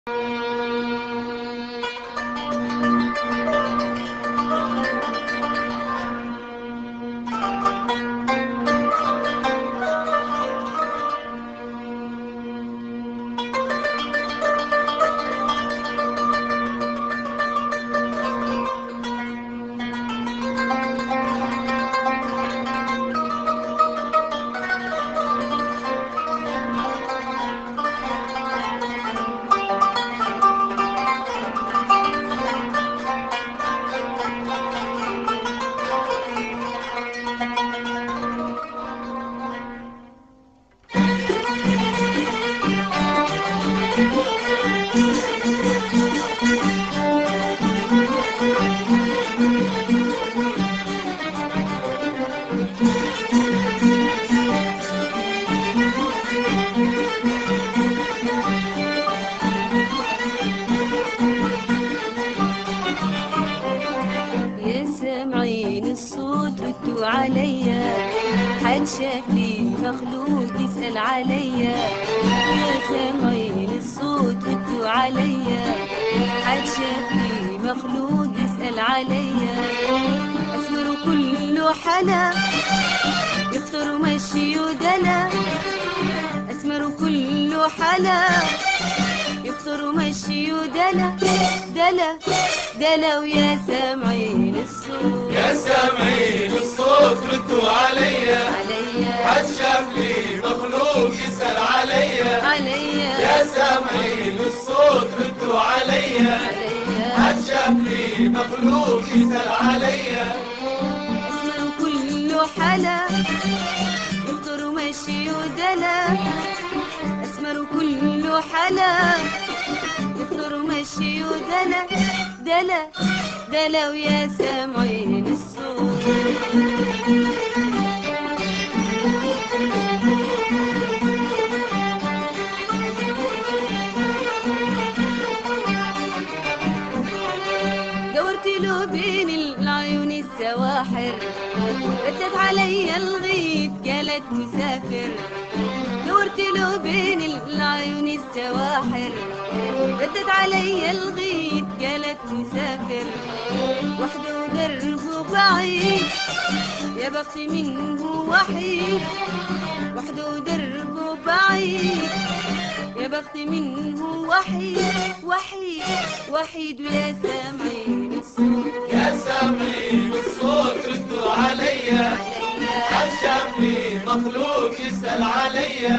يا سامعين الصوت ردوا عليا، حد شاف لي مخلوق يسأل عليا. يا سامعين الصوت ردوا عليا، حد شاف لي مخلوق يسأل عليا. أسمر كله حلا يخطر مشي ودلا، أسمر كله حلا يخطر مشي ودلا دلا دلا. ويا سامعين الصوت، يا سامعين الصوت ردوا عليا، حد شاف لي مخلوق يسأل عليا. يا سامعين الصوت ردوا عليا، حد شاف لي مخلوق يسأل عليا. أسمر كله حلا يخطر مشي ودلا، أسمر كله حلا يخطر مشي ودلا دلا دلا. ويا سامعين الصوت، دورت له بين العيون السواحر، ردت علي الغيب قالت مسافر. دورت له بين العيون السواحر، ردت علي الغيب قالت مسافر. وحده دربه بعيد يا بختي منه وحيد، وحده دربه بعيد يا بختي منه وحيد وحيد وحيد. ويا سامعين الصوت، يا سامعين الصوت ردوا عليا، حد شاف لي مخلوق يسأل عليا.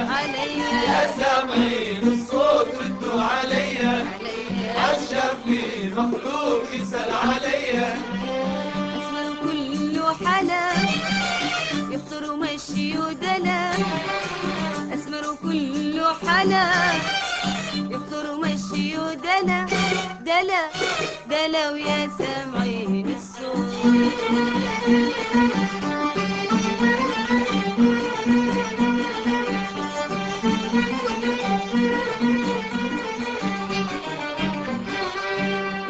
يا سامعين الصوت ردوا عليا، حد شاف لي مخلوق يسأل عليا. أسمر كله حلا يخطر مشي ودلا، أسمر كله حلا يخطر مشي ودلا دلا دلا. ويا سامعين الصوت،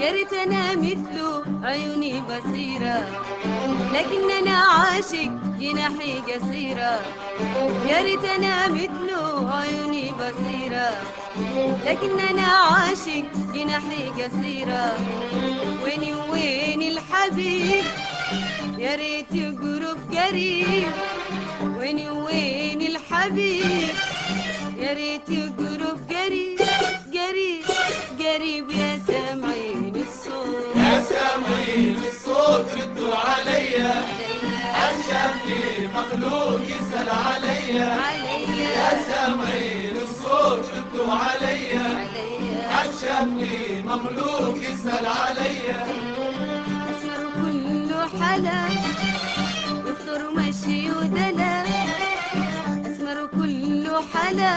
يا ريت انا مثله عيوني بصيرة، لكن انا عاشق جناحي قصيرة. يا ريت انا مثله عيوني بصيرة، لكن انا عاشق جناحي قصيرة. ويني وين الحبيب يا ريت يقرب قريب، ويني وين الحبيب يا ريت يقرب قريب قريب قريب. يا سامعين الصوت، يا سامعين الصوت ردوا عليا، حد شاف لي مخلوق يسأل عليا. يا سامعين الصوت ردوا عليا، حد شاف لي مخلوق يسأل عليا. أسمر كله حلا يخطر مشي ودلا، أسمر كله حلا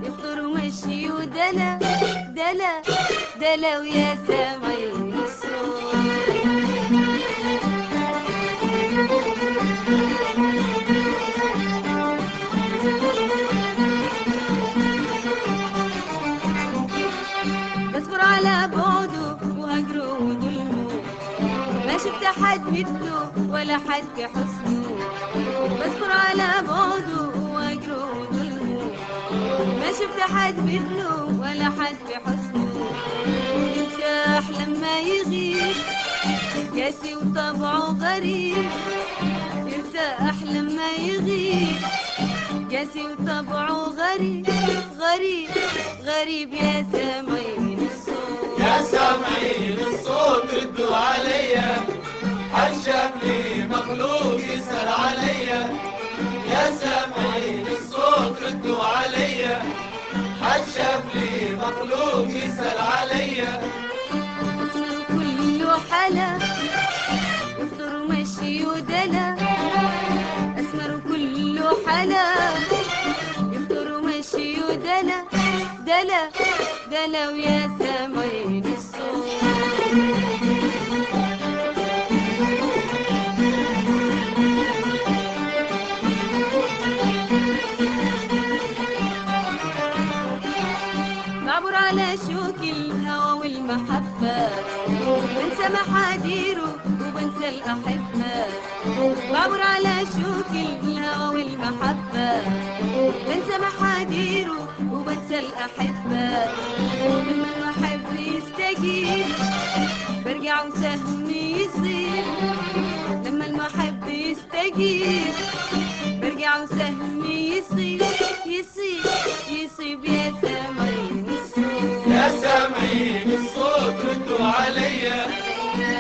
يخطر مشي ودلا دلا دلا. ويا سامعين الصوت، بصبر على بعده وهجره وظلمه، ما شفت حد مثله ولا حد كحسنه. بصبر على بعده وهجره وظلمه، ما شفت حد مثله ولا حد بحسنه، يرتاح لما يغيب قاسي وطبعه غريب، يرتاح لما يغيب قاسي وطبعه غريب غريب غريب. يا سامعين الصوت يا سامعين الصوت ردوا عليا، عالشام لي مخلوق يسأل عليا. يا سامعين الصوت ردوا عليا، عالشام لي مخلوق يسأل عليا. أسمر كله حلا يفطر مشي ودلا، أسمر كله حلا يفطر مشي ودلا دلا دلا. ويا سامعين الصوت بعبر على شوك الهوى والمحبة، بنسى محاديره وبنسى الأحبة. بعبر على شوك الهوى والمحبة، بنسى محاديره وبنسى الأحبة. لما المحب يستجيب برجع وسهمي يصيب، لما المحب يستجيب برجع وسهمي يصيب يصيب يصيب. يا سامعين الصوت يا سامعين الصوت ردوا عليا،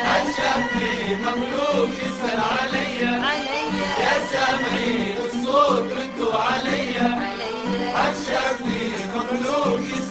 عالشام لي مخلوق يسأل عليا. يا سامعين الصوت ردوا عليا، عالشام لي مخلوق يسأل